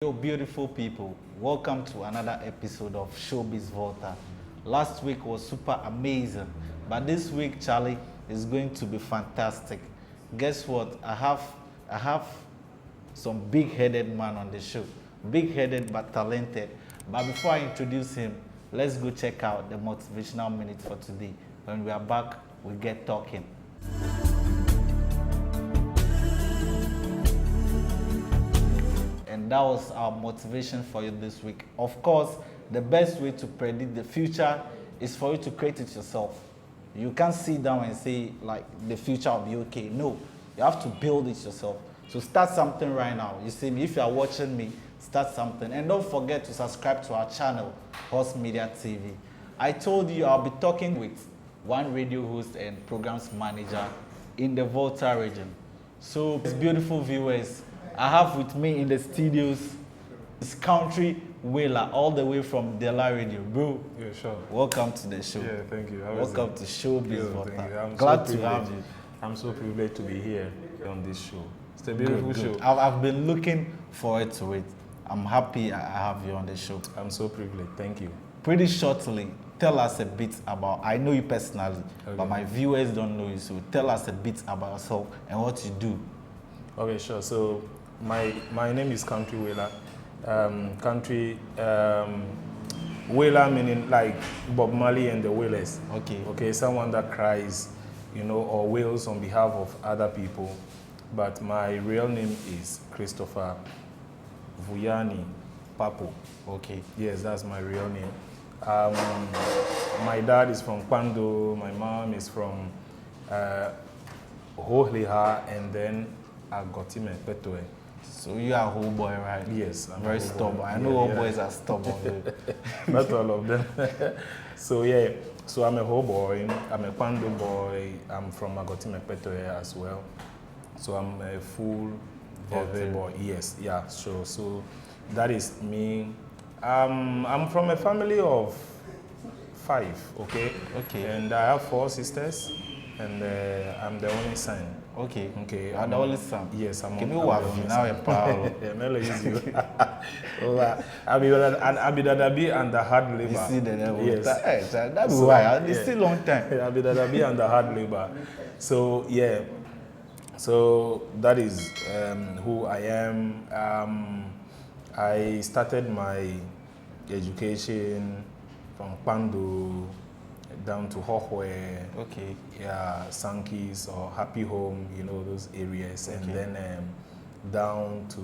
Yo, beautiful people, welcome to another episode of ShowBiz Volta. Last week was super amazing, but this week, Charlie, is going to be fantastic. Guess what? I have some big-headed man on the show. Big-headed but talented. But before I introduce him, let's go check out the motivational minute for today. When we are back, we get talking. And that was our motivation for you this week. Of course, the best way to predict the future is for you to create it yourself. You can't sit down and say, like, the future will be okay. No, you have to build it yourself. So start something right now. You see me, if you are watching me, start something. And don't forget to subscribe to our channel, HORS Media TV. I told you I'll be talking with one radio host and programs manager in the Volta region. So, beautiful viewers, I have with me in the studios this country Wailer, all the way from Dela Radio. Bro, yeah, sure. Welcome to the show. Yeah, thank you. Welcome to ShowBiz Volta. I'm Glad so to have you. I'm so privileged to be here on this show. It's a beautiful show. I've been looking forward to it. I'm happy I have you on the show. I'm so privileged. Thank you. Pretty shortly, tell us a bit about, I know you personally, but my viewers don't know you, so tell us a bit about yourself and what you do. Okay, sure. So my name is Country Wailer. Wailer meaning like Bob Marley and the Wailers. Okay. Okay, someone that cries, you know, or wails on behalf of other people. But my real name is Christopher Vuyani Papo. Okay. Yes, that's my real name. My dad is from Kwando, my mom is from Hohliha, and then Agotime Petoe. So you are a whole boy, right? Yes, I'm very stubborn. I know all boys are stubborn. Not all of them. So yeah, so I'm a whole boy. I'm a Kwando boy. I'm from Agotime Petoe as well. So I'm a full Volta boy. Yes, yeah. So that is me. I'm from a family of 5. Okay. Okay. And I have 4 sisters, and I'm the only son. Okay. Okay. I'm the only son. Yes, I'm. Can you walk now? A power. Abidadabi under hard labor. You see the level. Yes. That's why. It's still long time. Abidadabi under hard labor. So yeah. So that is who I am. I started my education from Kwando down to Hohwe, okay, yeah, Sankey's or Happy Home, you know, those areas, okay. And then down to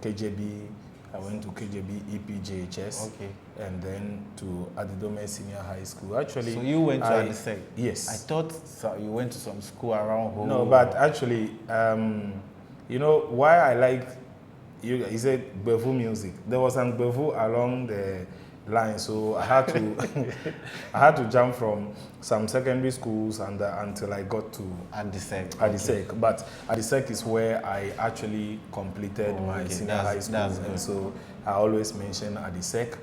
KJB. I went to KJB EPJHS, okay, and then to Adidome Senior High School. Actually, so you went to Adisek? Yes. I thought you went to some school around home. No, but actually, you know why I like you said Bevu music. There was some Bevu along the line, so I had to I had to jump from some secondary schools and until I got to Adisek. Okay. But Adisek is where I actually completed my senior high school, and so I always mention Adisek.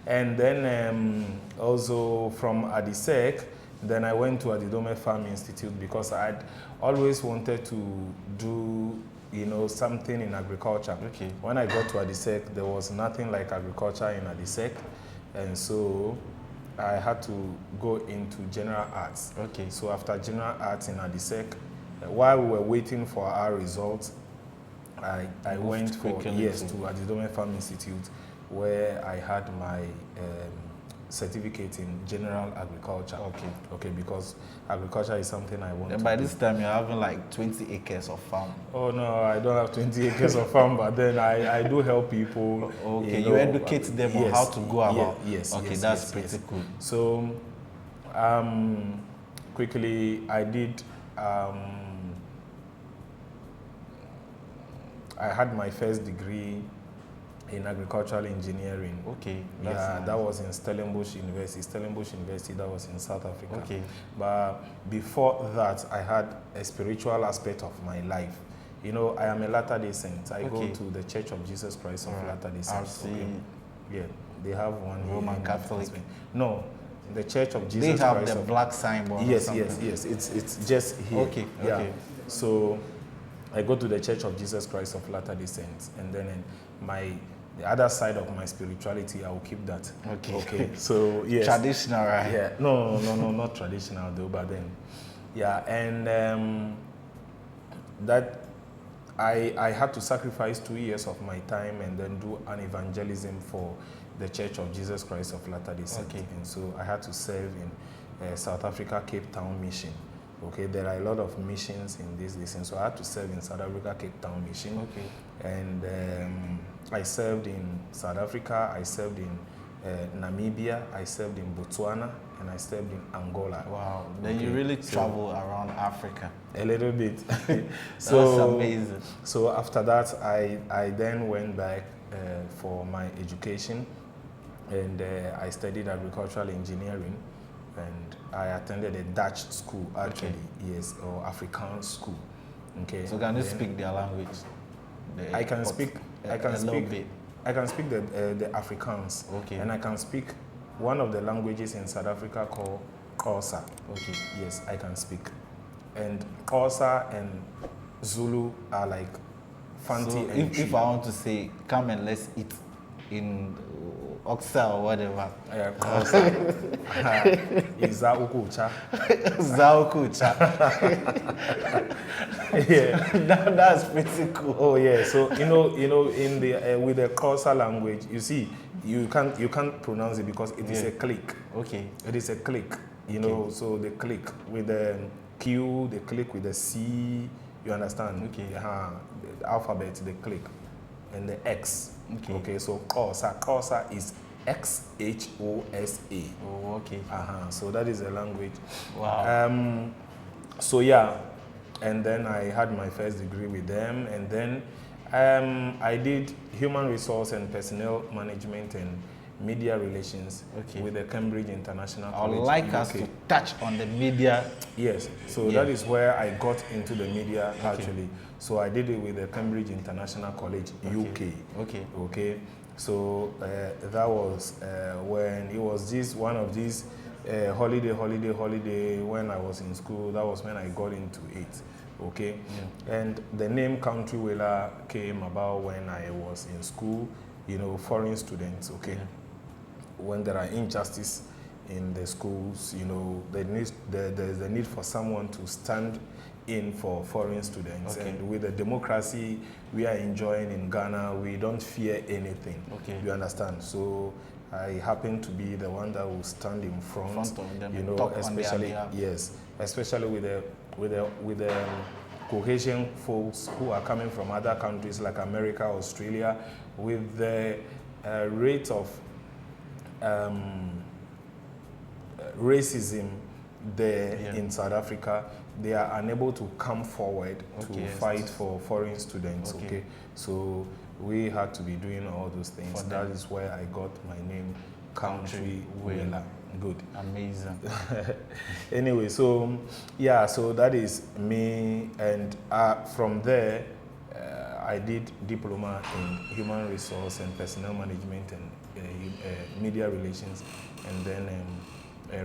And then also from Adisek, then I went to Adidome Farm Institute because I'd always wanted to do, you know, something in agriculture. Okay. When I got to Adisek, there was nothing like agriculture in Adisek, and so I had to go into general arts. Okay. So after general arts in Adisek, while we were waiting for our results, I went for to Adidome Farm Institute, where I had my certificate in general agriculture. Okay. Okay, because agriculture is something I want to by do. this time, you're having like 20 acres of farm. Oh no, I don't have 20 acres of farm, but then I do help people. Okay, you educate them on how to go about. Yes. Okay, that's pretty cool. So, quickly, I did. I had my first degree in agricultural engineering. Okay. Yeah, nice. that was in Stellenbosch University. Stellenbosch University, that was in South Africa. Okay. But before that, I had a spiritual aspect of my life. You know, I am a Latter-day Saint. I go to the Church of Jesus Christ of Latter-day Saints. Okay. Yeah, they have one Roman Catholic. No, the Church of Jesus Christ. They have the black signboard. Yes. It's just here. Okay. Yeah. So I go to the Church of Jesus Christ of Latter-day Saints, and then the other side of my spirituality, I will keep that. Okay. Okay. So yes. Traditional, right? Yeah. No, not traditional though. But then, yeah, and that I had to sacrifice 2 years of my time and then do an evangelism for the Church of Jesus Christ of Latter-day Saints. Okay. And so I had to serve in South Africa, Cape Town mission. Okay, there are a lot of missions in this. And so I had to serve in South Africa, Cape Town mission. Okay. And I served in South Africa, I served in Namibia, I served in Botswana, and I served in Angola. Wow, then you really travel around Africa. A little bit. That's amazing. So after that, I then went back for my education, and I studied agricultural engineering, and I attended a Dutch school, actually, okay. Yes, or Afrikaans school. Okay. So can you speak their language? I can speak. I can speak. Bit. I can speak the Afrikaans. Okay. And I can speak one of the languages in South Africa called Xhosa. Okay. Yes, I can speak. And Xhosa and Zulu are like fancy. So if I want to say, come and let's eat in Oxa or whatever. Izaukucha. Zaukucha. Yeah, that's pretty cool. Oh yeah, so you know, in the with the Xhosa language, you see, you can't pronounce it because it is a click. Okay. It is a click. You know, so the click with the Q, the click with the C. You understand? Okay. The alphabet, the click, and the X. Okay. Okay. So Xhosa is Xhosa. Oh, okay. So that is a language. Wow. So yeah, and then I had my first degree with them, and then I did human resource and personnel management and media relations with the Cambridge International College. I would like us to touch on the media. Yes, so that is where I got into the media actually. So I did it with the Cambridge International College, UK. Okay. So that was when it was one of these holiday when I was in school. That was when I got into it. Okay. Yeah. And the name Country Wailer came about when I was in school. You know, foreign students. Okay. Yeah. When there are injustice in the schools, you know, there's the need for someone to stand in for foreign students. And with the democracy we are enjoying in Ghana, we don't fear anything. You understand? So I happen to be the one that will stand in front of them, you know, especially especially with the Caucasian folks who are coming from other countries like America, Australia, with the rate of racism there in South Africa. They are unable to come forward to fight for foreign students. So we had to be doing all those things. That is where I got my name, Country Wailer. Good. Amazing. Anyway, so yeah, so that is me, and from there I did diploma in human resource and personnel management and media relations, and then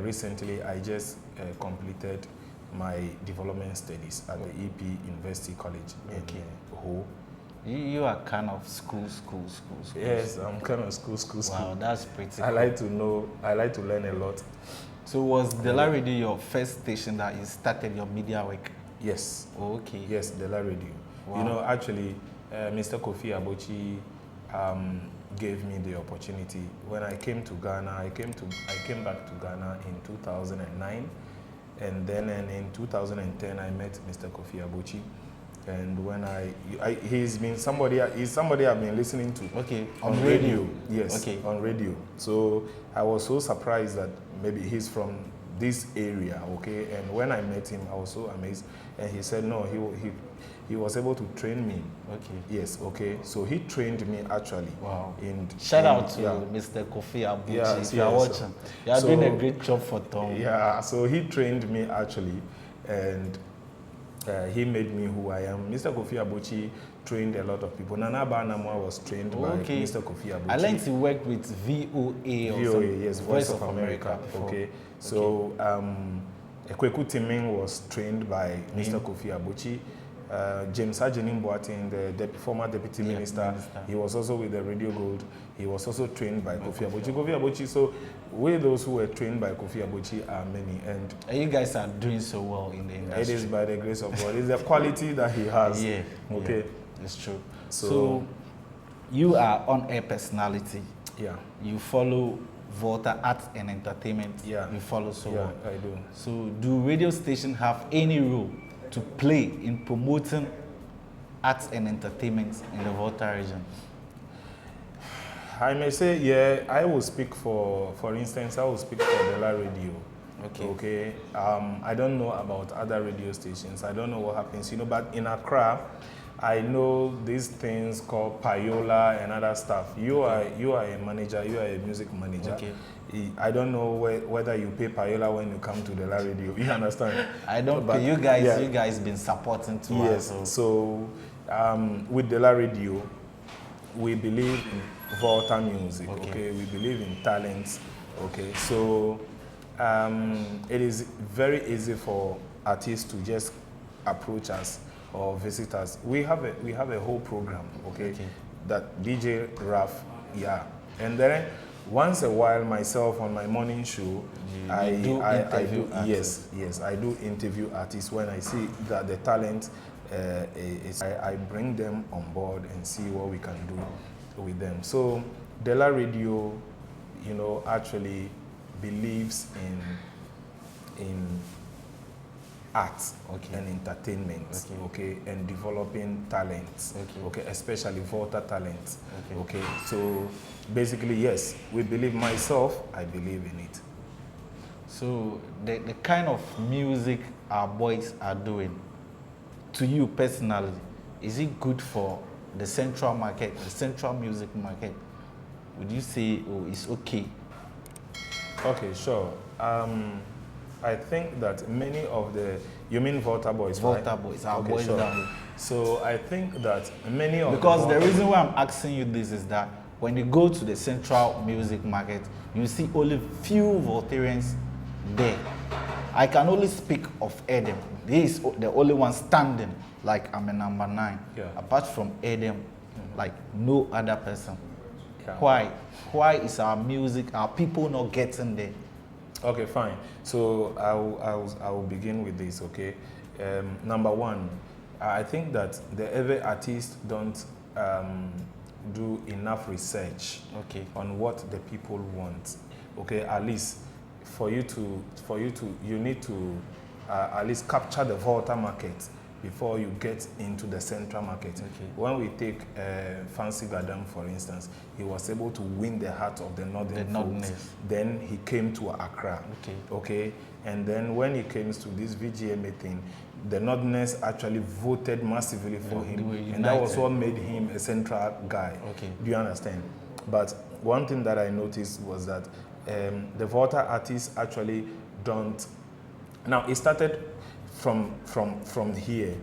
recently I just completed my development studies at the EP University College in Ho. You are kind of school. Yes, I'm kind of school. Wow, that's pretty cool. I like to learn a lot. So was Dela Radio your first station that you started your media work? Yes. Okay. Yes, Dela Radio. Wow. You know, actually, Mr. Kofi Abochi gave me the opportunity. When I came to Ghana, I came back to Ghana in 2009, and then in 2010 I met Mr. Kofi Abochi, and when he's somebody I've been listening to. On radio. Yes. On radio. So I was so surprised that maybe he's from this area. And when I met him, I was so amazed, and he said no, he was able to train me. Yes. So he trained me actually. Wow. Shout out to Mr. Kofi Abochi. If you are watching, you are doing a great job for Tom. Yeah. So he trained me actually, and he made me who I am. Mr. Kofi Abochi trained a lot of people. Nana Banamwa was trained by Mr. Kofi Abochi. I learned to work with VOA. Yes, Voice of America. So Ekweku Timing was trained by Mr. Kofi Abochi. James Ajenim Boateng, the former deputy minister. He was also with the Radio Gold. He was also trained by Kofi Abochi. Kofi Abochi, so we those who were trained by Kofi Abochi are many. And you guys are doing so well in the industry. It is by the grace of God. It's the quality that he has. Yeah. Okay. Yeah, it's true. So you are on-air personality. Yeah. You follow Volta Arts and Entertainment. Yeah. You follow so well. Yeah, I do. So do radio stations have any role to play in promoting arts and entertainment in the Volta region? I may say, yeah, I will speak for instance, I will speak for Dela Radio. Okay. Okay. I don't know about other radio stations. I don't know what happens, but in Accra, I know these things called payola and other stuff. You are a manager. You are a music manager. Okay. I don't know whether you pay payola when you come to the La Radio. You understand? I don't pay. You guys, yeah. You guys been supporting to us. Yes. So with the La Radio, we believe in Volta music. Okay. We believe in talents. Okay. So it is very easy for artists to just approach us or visit us. We have a whole program, okay. That DJ Raf, yeah. And then once a while, myself on my morning show, I do interview artists when I see that the talent I bring them on board and see what we can do with them. So Dela Radio, actually believes in art and entertainment, okay, and developing talents, okay, especially Volta talents, okay. So basically, yes, we believe. Myself, I believe in it. So the kind of music our boys are doing, to you personally, is it good for the central market, the central music market? Would you say, oh, it's okay? Okay, sure. I think that many of the, you mean Volta boys, right? Volta boys, our boys sure. Down here. So I think that many of because the reason why I'm asking you this is that when you go to the central music market, you see only few Voltarians there. I can only speak of Edem. He is the only one standing, like I'm a number 9. Yeah. Apart from Edem, like no other person. Yeah. Why is our music, our people not getting there? Okay, fine. So I will begin with this, okay? Number one, I think that the every artist don't do enough research on what the people want. Okay, at least you need to at least capture the Volta market before you get into the central market. Okay. When we take Fancy Gadam, for instance, he was able to win the heart of the northern folks. Then he came to Accra. Okay. And then when he came to this VGMA thing, the Northerners actually voted massively for him. And that was what made him a central guy. Okay. Do you understand? But one thing that I noticed was that the Volta artists actually don't. Now, it started from here.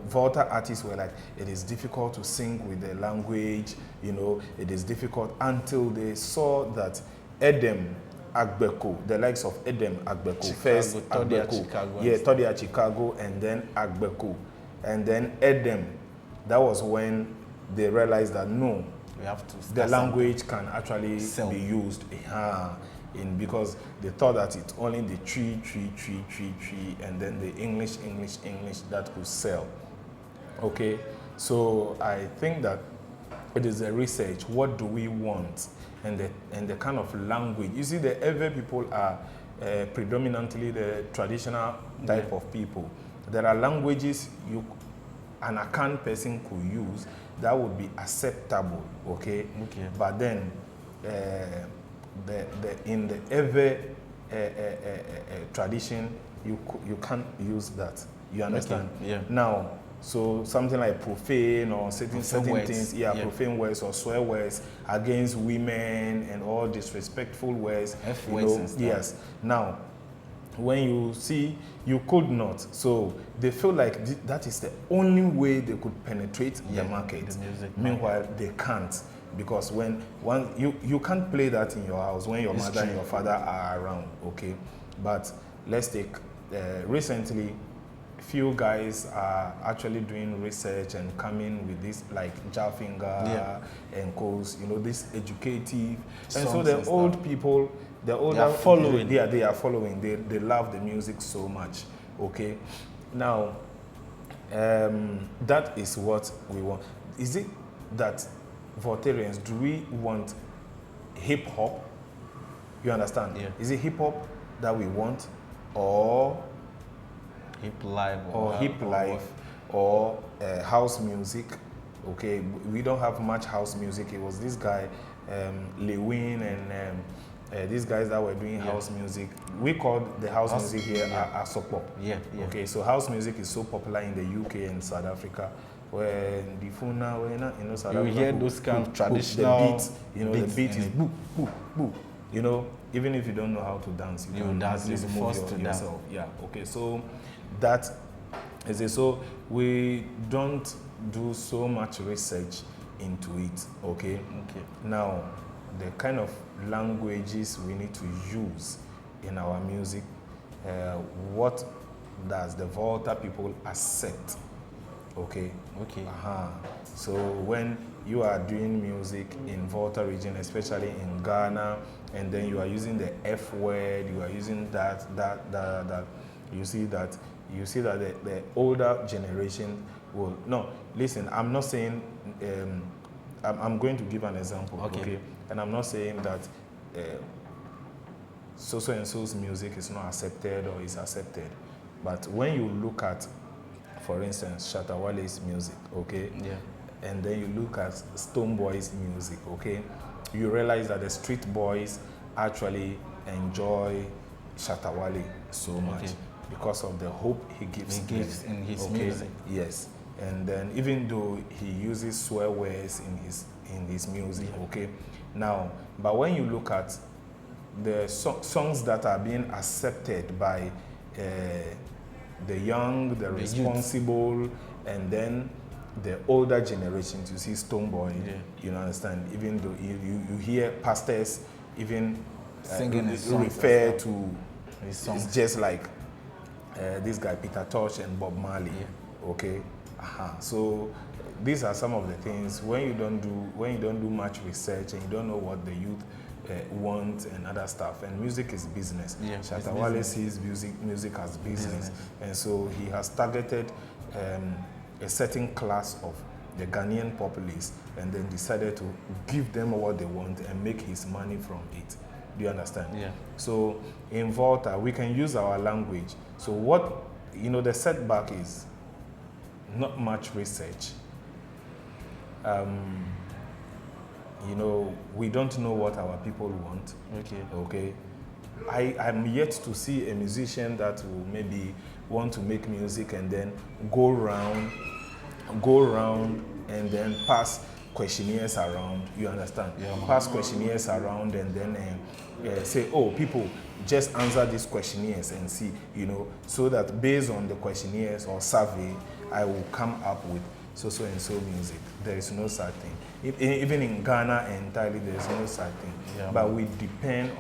Volta artists were like, it is difficult to sing with the language, it is difficult, until they saw that AgbeKo, the likes of AgbeKo, Chicago, first AgbeKo, Chicago, Todia Chicago, and then AgbeKo, and then that was when they realized that no, we have to the language can actually be used. Because they thought that it's only the tree, and then the English that could sell. Okay, so I think that it is a research. What do we want, and the kind of language. You see, the Ewe people are predominantly the traditional type of people. There are languages an Akan person could use that would be acceptable. Okay. But then. In the Ewe tradition, you can't use that. You understand? Yeah. Now, so something like profane or certain words. Things, profane words or swear words against women and all disrespectful words. F words and stuff. Yes. Now, when you see, you could not. So they feel like that is the only way they could penetrate the market. The music Meanwhile, they can't. Because you can't play that in your house when your mother and your father are around, okay? But let's take recently few guys are actually doing research and coming with this, like Jalfinger and Co's, you know, this educative. And so the old people, the older, they are following. They are following. They love the music so much. Okay, now that is what we want. Is it that Voltarians, do we want hip hop? You understand? Yeah. Is it hip hop that we want, or hip life, or house music? Okay, we don't have much house music. It was this guy, Lewin, and these guys that were doing house music. We called the house music here Asopop. Yeah. Okay, so house music is so popular in the UK and South Africa. When the Funa, you know, South Africa, hear those kind of traditional the beat, you know, the beat is boo, boo, boo. You know, even if you don't know how to dance, you can dance, you move yourself. Yeah, okay, so that is it. So we don't do so much research into it, okay? Now, the kind of languages we need to use in our music, what does the Volta people accept? Okay. So when you are doing music in Volta region, especially in Ghana, and then you are using the F word, you are using that, you see that the older generation will, no, listen, I'm not saying, I'm going to give an example, okay? And I'm not saying that so-and-so's music is not accepted or is accepted, but when you look at, for instance, Shatta Wale's music, okay? Yeah. And then you look at Stone Boy's music, okay? You realize that the street boys actually enjoy Shatta Wale so much because of the hope he gives in his music. Yes. And then even though he uses swear words in his music, okay? Now, but when you look at the songs that are being accepted by the young, the responsible, youth, and then the older generations, you see Stone Boy, you understand, even though you hear pastors even singing refer to his songs. It's just like this guy Peter Tosh and Bob Marley, okay? So these are some of the things when you don't do much research and you don't know what the youth want and other stuff, and music is business. Shatta Wale sees music as business, and so he has targeted a certain class of the Ghanaian populace, and then decided to give them what they want and make his money from it. Do you understand? Yeah. So in Volta, we can use our language. So what, you know, the setback is not much research. You know, we don't know what our people want. Okay. I'm yet to see a musician that will maybe want to make music and then go around and then pass questionnaires around. You understand? Pass questionnaires around and then say, oh, people, just answer these questionnaires and see, you know, so that based on the questionnaires or survey, I will come up with so and so music. There is no such thing. Even in Ghana entirely, there is no such thing. But we depend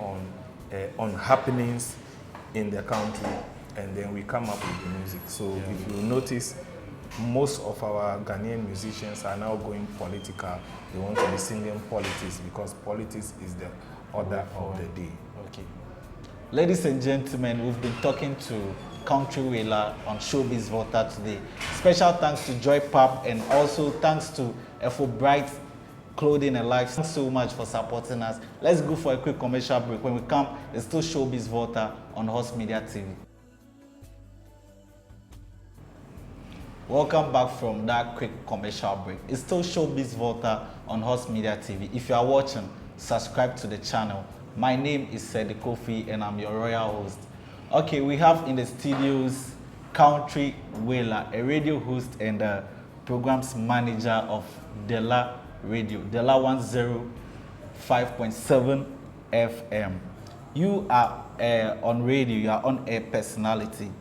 on happenings in the country, and then we come up with the music. So if you notice, most of our Ghanaian musicians are now going political. They want to be singing politics because politics is the order of the day. Ladies and gentlemen, we've been talking to Country Wailer on ShowBiz Volta today. Special thanks to Joy Pub, and also thanks to Efo Bright Clothing and Life. Thanks so much for supporting us. Let's go for a quick commercial break. When we come, it's still ShowBiz Volta on HORS Media TV. Welcome back from that quick commercial break. It's still ShowBiz Volta on HORS Media TV. If you are watching, subscribe to the channel. My name is Sedi Kofi and I'm your royal host. Okay, we have in the studios Country Wailer, a radio host and a programs manager of Dela Radio, Dela 105.7 FM. You are on radio, you are on air personality.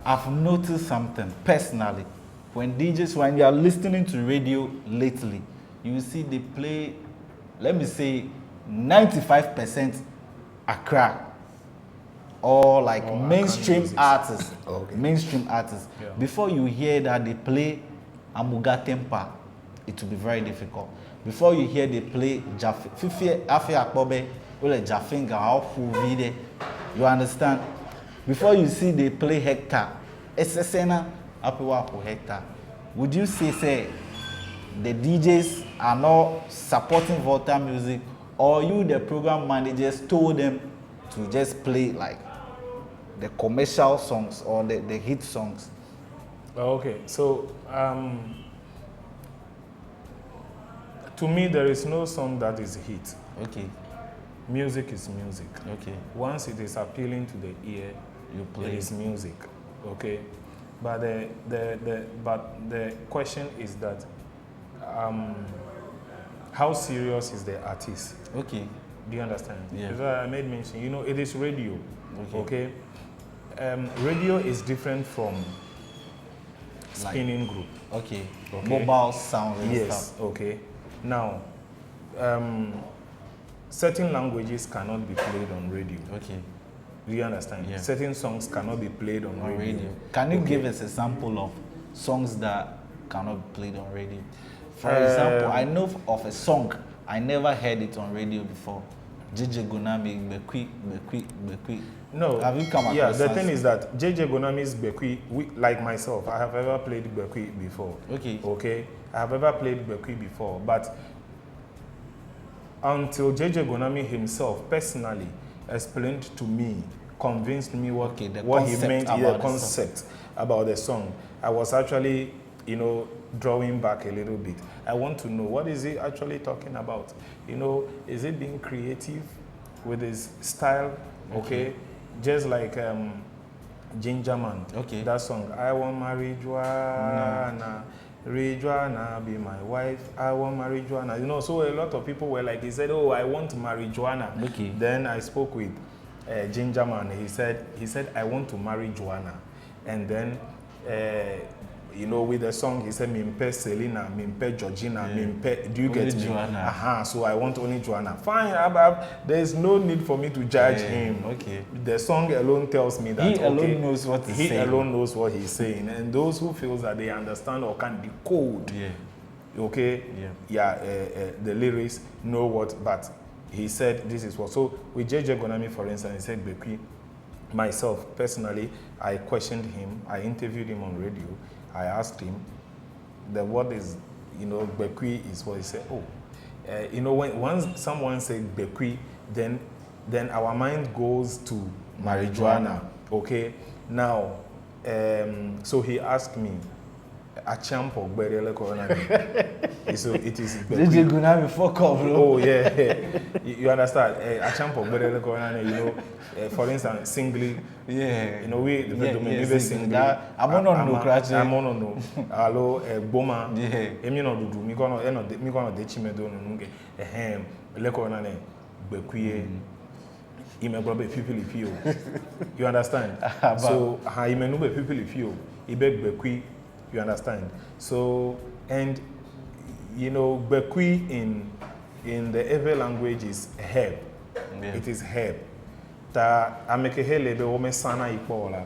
I've noticed something personally. When you are listening to radio lately, you see they play, let me say, 95% Accra. or like mainstream artists, mainstream artists, Yeah. before you hear that they play Amuga Tempa, it will be very difficult. Before you hear they play Fifi Afi Akbobe, or Jafinga, or you understand? Before you see they play Hector, SSN, Apiwapo Hector, would you say the DJs are not supporting Volta music, or you, the program managers, told them to just play like the commercial songs or the hit songs? Okay, so to me, there is no song that is a hit. Okay. Music is music. Okay. Once it is appealing to the ear, You play. it is music. Okay, but the question is that how serious is the artist? Okay. Do you understand? Yeah. Because I made mention, you know, it is radio. Okay. Radio is different from spinning group. Okay. Okay. Mobile sound and Yes. stuff. Okay. Now, certain languages cannot be played on radio. Okay. Do you understand? Yeah. Certain songs cannot be played on radio. Can you give us a sample of songs that cannot be played on radio? For example, I know of a song, I never heard it on radio before. JJ Gonami, Bekwi. No. Have you come across? Yeah, the thing is that JJ Gonami's Bekwi, like myself, I have ever played Bekwi before. Okay. Okay. I have ever played Bekwi before, but until JJ Gonami himself personally explained to me, convinced me what he meant, the concept about the song, I was actually, you know, drawing back a little bit. I want to know, what is he actually talking about? You know, is it being creative with his style? Okay. Just like Ginger Man. Okay. That song, I want marijuana. Marijuana be my wife. I want marijuana. You know, so a lot of people were like, he said, oh, I want marijuana. Okay. Then I spoke with Ginger Man. He said, I want to marry Joanna. And then, you know, with the song, he said, Mimpe Selena, Mimpe Georgina, Mimpe. Do you Only get me? Joanna. So I want only Joanna. Fine, there's no need for me to judge him. Okay. The song alone tells me that He alone knows what he's saying. He alone knows what he's saying. And those who feel that they understand or can decode, okay, the lyrics know what, but he said this is what. So with JJ Gonami, for instance, he said Bekwi. Myself, personally, I questioned him. I interviewed him on radio. I asked him, what is, you know, Bekwi is what he said. Oh, you know, once someone said Bekwi, then our mind goes to marijuana. Okay. Now, so he asked me, Achampo Berele Corona. So it is JJ Gunami fuck off, bro. Oh yeah. You understand? Achampo Berele Corona, you know, for instance, singly. Yeah. You know, we singly. I'm on no crash. I'm on no. Hello, Boma. Yeah. Emi no dudu. Mi kono de chimedo no nunge. Le Corona ne Bekwie. Imegbe people if you. You understand? So ha imenube people if you. Ibe Bekwi. You understand? So, and you know, Bekwi in the Ewe language is herb. Yeah. It is herb. Ta ameke hele be ome sana ipola.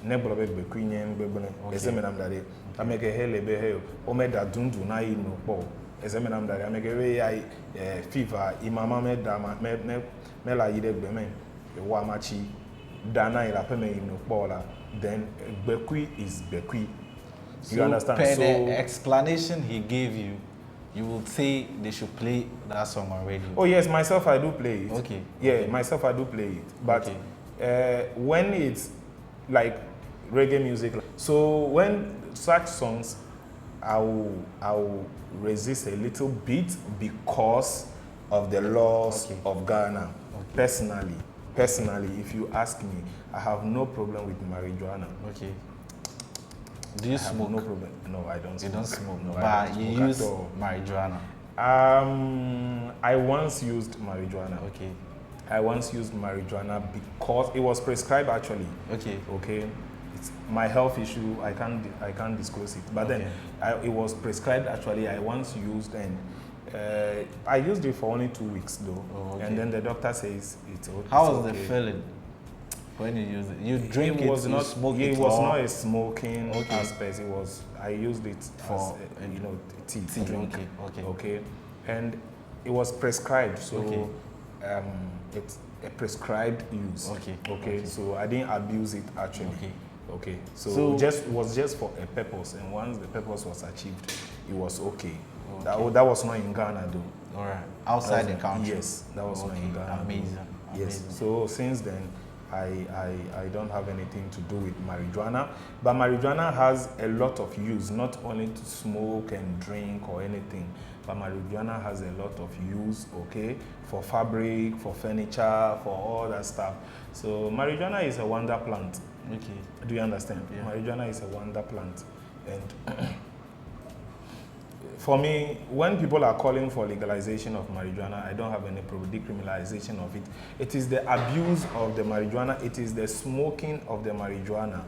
Nebolo be Bekwi nyen bebele. Ese menam dade. Ameke hele be he ome da dundu na ino po. Ese menam dade. Ameke we ai fever imama me dama me la yide beme. Wa machi dana ila peme ino pola. Then Bekwi is Bekwi. You understand? Per so the explanation he gave you, you would say they should play that song on radio. Oh yes, myself I do play it. Okay. Yeah, okay. Myself I do play it. But when it's like reggae music, so when such songs, I will resist a little bit because of the laws of Ghana. Okay. Personally, if you ask me, I have no problem with marijuana. Okay. Do you smoke? No problem. No, I don't smoke. You don't smoke, no, but you use marijuana. I once used marijuana. Okay. I once used marijuana because it was prescribed actually. Okay. Okay. It's my health issue. I can't disclose it. But then it was prescribed actually. I once used and I used it for only 2 weeks though. Oh, okay. And then the doctor says it's okay. How was the feeling? When you use it, you drink it was it, not, you smoke it it. was or- not a smoking Okay. aspect. It was, I used it For, as you know, tea. Drink. Okay. And it was prescribed, so Okay. it's a prescribed use. Okay. So I didn't abuse it actually. Okay. So just was just for a purpose, and once the purpose was achieved, it was okay. That was not in Ghana though. All right. Outside the country. Yes, that was not in Ghana. Amazing. Yes. So since then, I don't have anything to do with marijuana. But marijuana has a lot of use, not only to smoke and drink or anything, but marijuana has a lot of use, okay, for fabric, for furniture, for all that stuff. So marijuana is a wonder plant. Okay. Do you understand? Yeah. Marijuana is a wonder plant. And for me, when people are calling for legalization of marijuana, I don't have any problem. Decriminalization of it. It is the abuse of the marijuana. It is the smoking of the marijuana.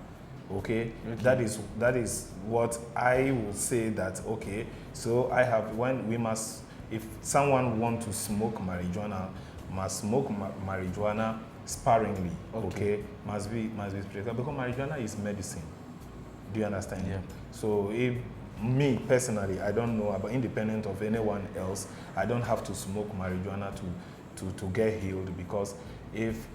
Okay? That is what I would say that, okay, so I have, when we must, if someone want to smoke marijuana, must smoke marijuana sparingly, okay? Must be prescribed, because marijuana is medicine. Do you understand? Yeah. So if me personally, I don't know about, independent of anyone else, I don't have to smoke marijuana to get healed, because if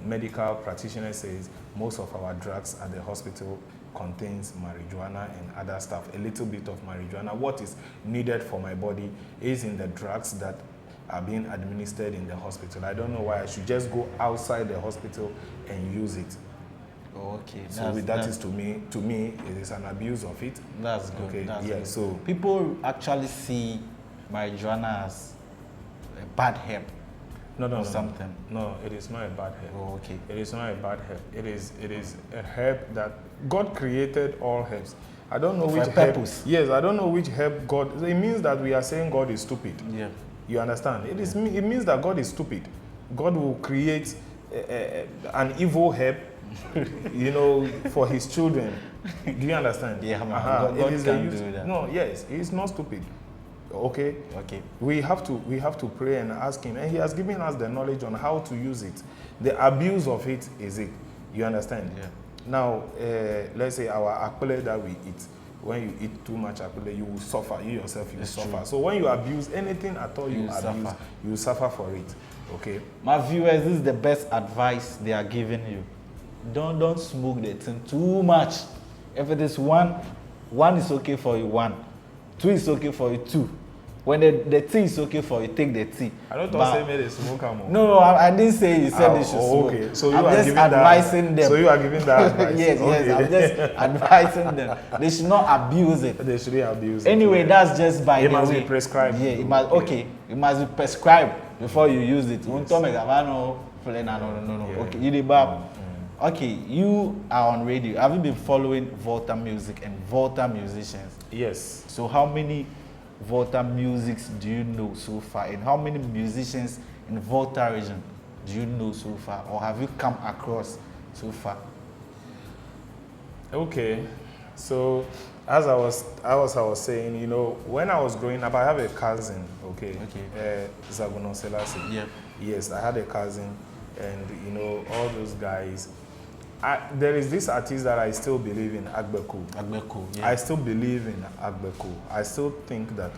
medical practitioner says most of our drugs at the hospital contains marijuana and other stuff, a little bit of marijuana, what is needed for my body is in the drugs that are being administered in the hospital. I don't know why I should just go outside the hospital and use it. Okay. So that is to me, it is an abuse of it. That's good. Okay. That's Yeah. good. So people actually see marijuana as a bad herb. no, something. No, it is not a bad herb. Oh, okay. It is not a bad herb. It is a herb that God created all herbs. I don't know For which a herb. purpose. Yes, I don't know which herb God. It means that we are saying God is stupid. Yeah. You understand? It means that God is stupid. God will create an evil herb, you know, for His children. Do you understand? Yeah, man. God can't do that. No, yes, He's not stupid. Okay. Okay. We have to pray and ask Him, and He has given us the knowledge on how to use it. The abuse of it is it. You understand? Yeah. Now, let's say our akpele that we eat. When you eat too much akpele, you will suffer. You yourself, you will suffer. True. So when you abuse anything at all, you abuse, suffer. you will suffer for it. Okay. My viewers, this is the best advice they are giving you. Don't smoke the thing too much. If it is one is okay for you, one. Two is okay for you, two. When the tea is okay for you, take the tea. I don't say made a smoker more. No, I didn't say you said they should smoke. Okay. So you I'm are just giving advising them. So you are giving that advice. yes, I'm just advising them. They should not abuse it. They shouldn't abuse it. Anyway, that's just by it the must way. be prescribed. Yeah, it must. Okay, it must be prescribed before you use it. No. Yeah. Okay, you the bab. Okay, you are on radio. Have you been following Volta music and Volta musicians? Yes. So how many Volta musics do you know so far, and how many musicians in Volta region do you know so far, or have you come across so far? Okay, so as I was saying, you know, when I was growing up, I have a cousin. Okay. Zaguno Selassie. Yeah. Yes, I had a cousin, and you know, all those guys. There is this artist that I still believe in, AgbeKo. AgbeKo, yeah. I still believe in AgbeKo. I still think that,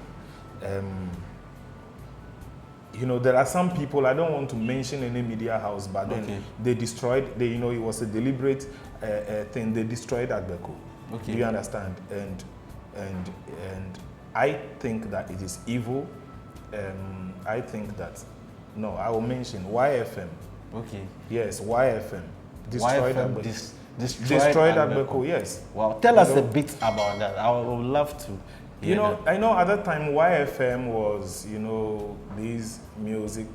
you know, there are some people, I don't want to mention any media house, but then they destroyed, you know, it was a deliberate thing. They destroyed AgbeKo. Okay. Do you understand? And I think that it is evil. I think that, no, I will mention YFM. Okay. Yes, YFM. Destroyed AgbeKo. Destroyed AgbeKo, yes. Wow, tell us a bit about that. I would love to. You know, I know at that time YFM was, you know, this music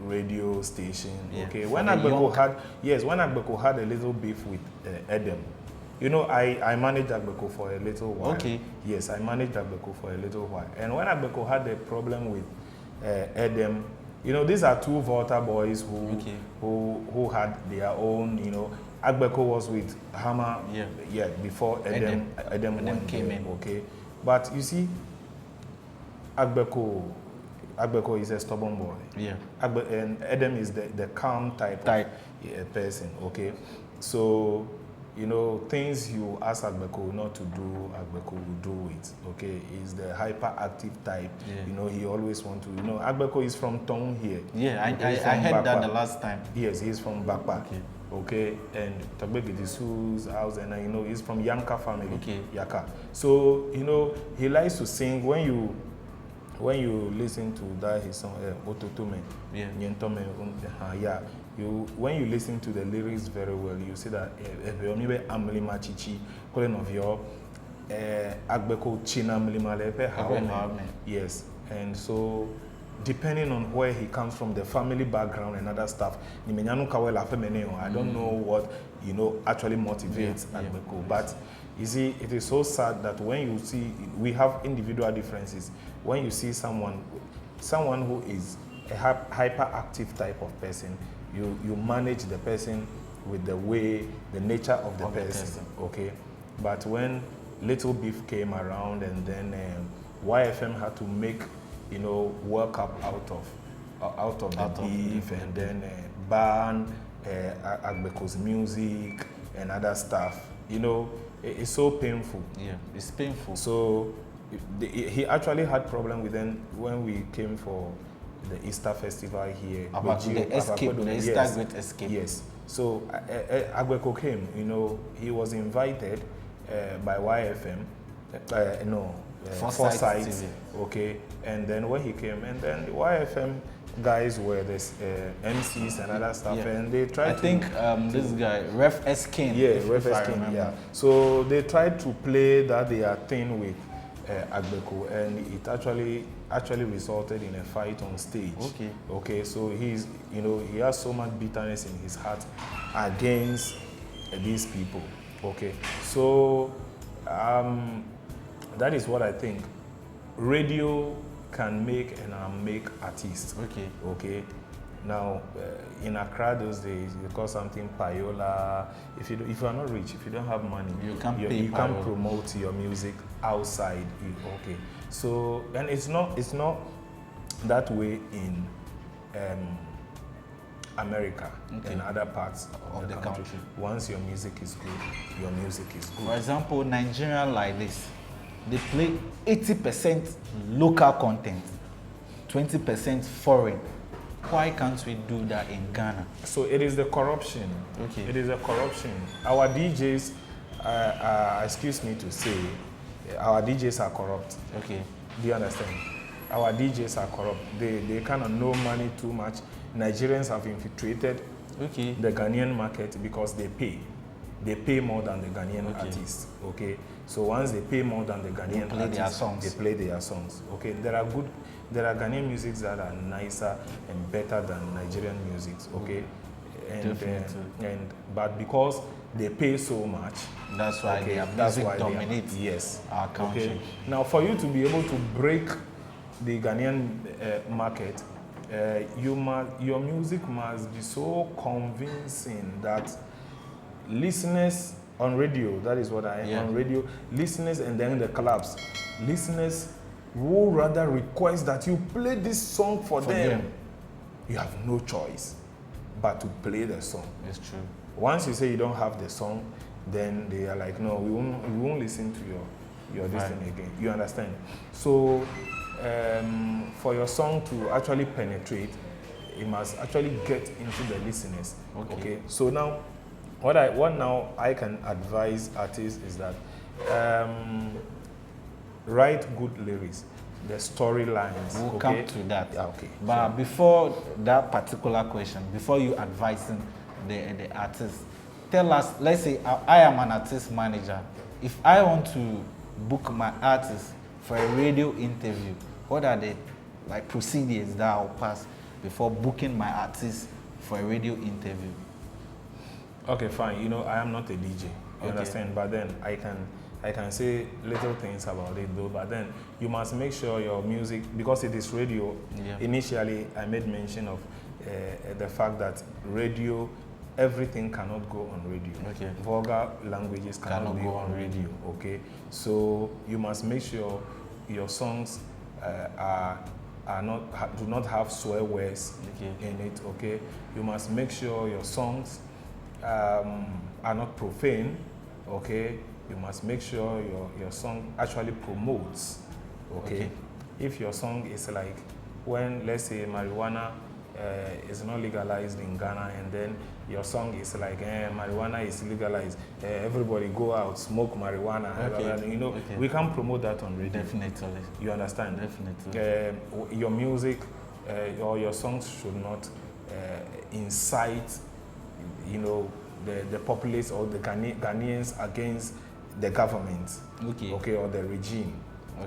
radio station. Yeah, okay, when AgbeKo had a little beef with Edem. You know, I managed AgbeKo for a little while. Okay. Yes, I managed AgbeKo for a little while. And when AgbeKo had a problem with Edem, you know, these are two Volta boys who had their own, you know. AgbeKo was with Hammer, before Edem came in. Okay, but you see, AgbeKo, AgbeKo is a stubborn boy. Yeah. And Adam is the calm type. Of person. Okay. So, you know, things you ask AgbeKo not to do, AgbeKo will do it. Okay. He's the hyperactive type. Yeah. You know, he always want to. You know, AgbeKo is from Tong here. Yeah, I heard that the last time. Yes, he's from Bakpa. Okay. Okay, and Tagbegi Disu's house, and you know he's from Yanka family. Okay. Yaka. So you know he likes to sing. When you listen to that his song Ototome, yeah, yeah. When you listen to the lyrics very well, you see that Amli Machichi, calling of your AgbeKo China Mlimalepe. Yes, and so. Depending on where he comes from, the family background and other stuff, I don't know what, you know, actually motivates AgbeKo. But you see, it is so sad that when you see, we have individual differences. When you see someone who is a hyperactive type of person, you manage the person with the nature of the person. Okay. But when Little Beef came around and then YFM had to make, you know, work up out of the beef and then ban AgbeKo's music and other stuff. You know, it's so painful. Yeah, it's painful. So he actually had problem with them when we came for the Easter festival here. About the escape, the Easter Great Escape. Yes. So AgbeKo came. You know, he was invited by YFM. Foresight, okay, and then when he came, and then the YFM guys were the MCs and other stuff, and they tried. I think this guy, Ref Eskin. Yeah, Ref Eskin. Yeah. So they tried to play that their thing with AgbeKo, and it actually resulted in a fight on stage. Okay. Okay. So he has so much bitterness in his heart against these people. Okay. So. That is what I think. Radio can make and unmake artists. Okay. Okay. Now, in Accra those days, you call something payola. If you are not rich, if you don't have money, you can't promote your music outside. Okay. So, and it's not that way in America, in other parts of the country. Once your music is good, your music is good. For example, Nigeria like this. They play 80% local content, 20% foreign. Why can't we do that in Ghana? So it is the corruption. Okay. It is the corruption. Our DJs, excuse me to say, our DJs are corrupt. Okay. Do you understand? Our DJs are corrupt. They kind of know money too much. Nigerians have infiltrated the Ghanaian market because they pay. They pay more than the Ghanaian artists. Okay. So once they pay more than the Ghanaian artists, they play their songs. Okay. There are Ghanaian musics that are nicer and better than Nigerian musics. Okay. But because they pay so much, that's why their music dominates our country. Okay. Now, for you to be able to break the Ghanaian market, your music must be so convincing that listeners on radio, that is what I am on radio, listeners and then the clubs, listeners will rather request that you play this song for them. You have no choice but to play the song. It's true. Once you say you don't have the song, then they are like, no, we won't listen to your this thing again. You understand? So for your song to actually penetrate, it must actually get into the listeners. Okay. So now, what now I can advise artists is that write good lyrics, the storylines. We'll come to that. Okay. But before that particular question, before you advising the artist, tell us, let's say I am an artist manager. If I want to book my artist for a radio interview, what are the procedures that I'll pass before booking my artist for a radio interview? Okay, fine. You know, I am not a DJ. You understand? But then I can say little things about it though. But then you must make sure your music, because it is radio. Initially, I made mention of the fact that radio, everything cannot go on radio. Vulgar languages cannot go on radio. Okay, so you must make sure your songs are do not have swear words in it. Okay, you must make sure your songs are not profane. Okay, you must make sure your song actually promotes. Okay, if your song is like when, let's say, marijuana is not legalized in Ghana, and then your song is like marijuana is legalized, everybody go out, smoke marijuana. You know, we can promote that on radio. Definitely. You understand? Definitely. Your music or your songs should not incite, you know, the populace or the Ghanaians against the government. Okay, or the regime.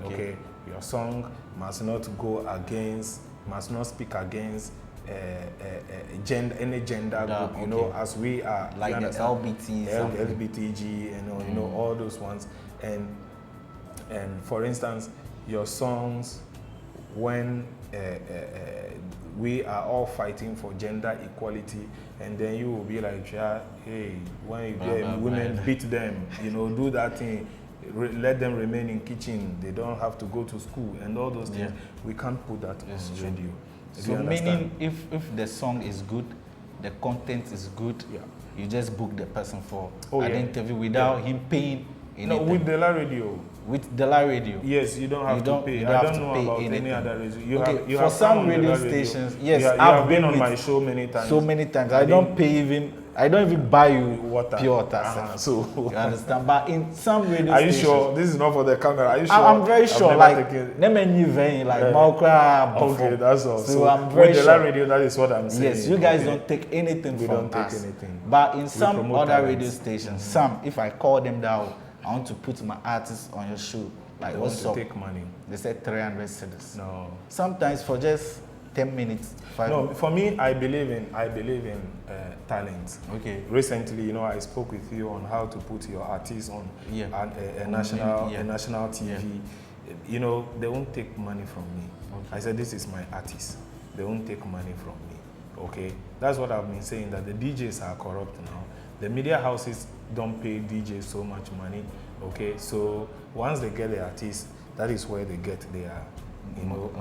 Okay. Your song must not go against, must not speak against any gender group, you know, as we are like the LBTG, you know, all those ones. And for instance, your songs, when we are all fighting for gender equality, and then you will be like, hey, when you get women, beat them, you know, do that thing. Let them remain in kitchen. They don't have to go to school and all those things. We can't put that on radio. So meaning, if the song is good, the content is good, you just book the person for an interview without him paying anything. No, with the radio. With the radio. Yes, you don't have to pay. I don't know about anything. Any other radio. You for have some radio stations, yes, you have been on my show many times. So many times. I don't even buy you water. Pure water. So you understand? But in some radio stations, are you sure? This is not for the camera. Are you sure? I'm very sure. Like, okay, that's all. So I'm very sure. With the radio, that is what I'm saying. Yes, you guys don't take anything from us. Anything. But in some other radio stations, if I call them down, I want to put my artist on your show. Like, what's up? Take money. They said 300 cedis. No. Sometimes for just 10 minutes, 5 No, minutes. for me, I believe in talent. Okay. Recently, you know, I spoke with you on how to put your artists on a national TV. Yeah. You know, they won't take money from me. I said, this is my artist. They won't take money from me. Okay. That's what I've been saying, that the DJs are corrupt now. The media houses don't pay DJs so much money. Okay. So once they get the artists, that is where they get their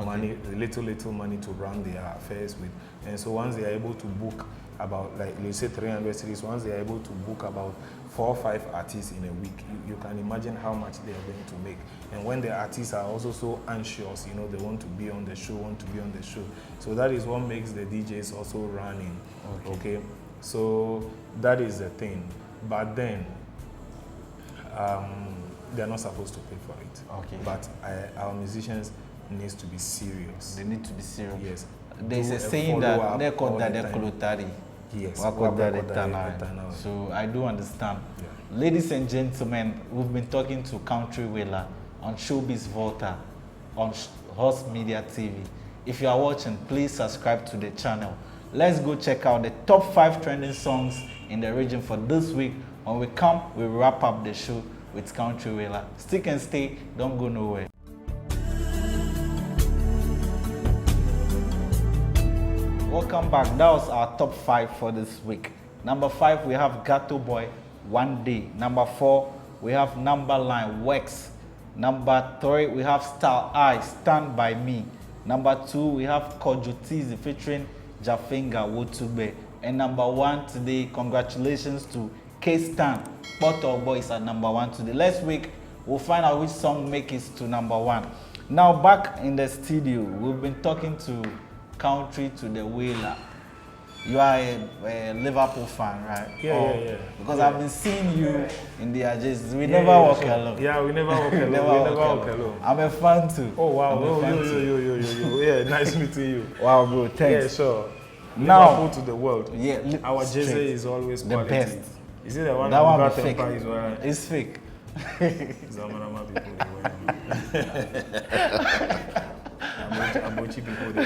money, little money to run their affairs with. And so once they are able to book about, like, let's say 300 cities, once they are able to book about 4 or 5 artists in a week, you can imagine how much they are going to make. And when the artists are also so anxious, you know, they want to be on the show, So that is what makes the DJs also running. Okay. So that is the thing. But then, they're not supposed to pay for it. Okay. But our musicians needs to be serious. They need to be serious. Yes. There's a saying that they call that the kolotari. Yes. So I do understand. Yeah. Ladies and gentlemen, we've been talking to Country Wailer on ShowBiz Volta on HORS Media TV. If you are watching, please subscribe to the channel. Let's go check out the top 5 trending songs in the region for this week. When we come, we wrap up the show with Country Wailer. Stick and stay, don't go nowhere. Welcome back. That was our top 5 for this week. Number 5, we have Gato Boy, One Day. Number 4, we have Numberline, Wex. Number 3, we have Style I, Stand By Me. Number 2, we have Kojotizi featuring Jafenga Wotube. And number 1 today, congratulations to K-Stan. Bottle Boy is at number 1 today. Next week, we'll find out which song makes it to number 1. Now, back in the studio, we've been talking to Country to the Wailer. You are a Liverpool fan, right? Yeah. Because I've been seeing you in the jerseys. We never walk alone. Yeah, we never walk alone. never walk alone. I'm a fan too. Oh, wow. Yo. Yeah, nice meeting you. Wow, bro. Thanks. Yeah, sure. Now, Liverpool to the world. Yeah, our jersey is always the quality. Best. Is it the one that one fake? It's fake. Zamanama people. Amochi people they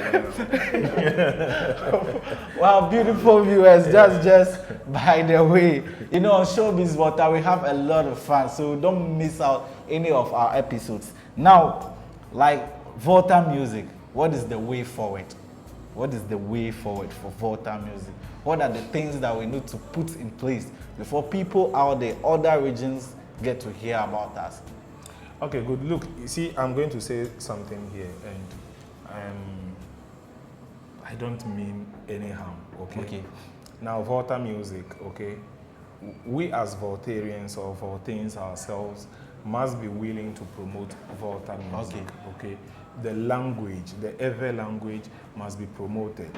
Wow, beautiful viewers, just by the way, you know, on ShowBiz Volta we have a lot of fans, so don't miss out any of our episodes. Now, like Volta music, what is the way forward? What is the way forward for Volta music? What are the things that we need to put in place before people out there, other regions, get to hear about us? Okay, good. Look, you see, I'm going to say something here, and I don't mean any harm, okay? Okay. Now, Volta music, okay? We as Voltarians or Voltaians ourselves must be willing to promote Volta music, okay? The language, the Ewe language must be promoted.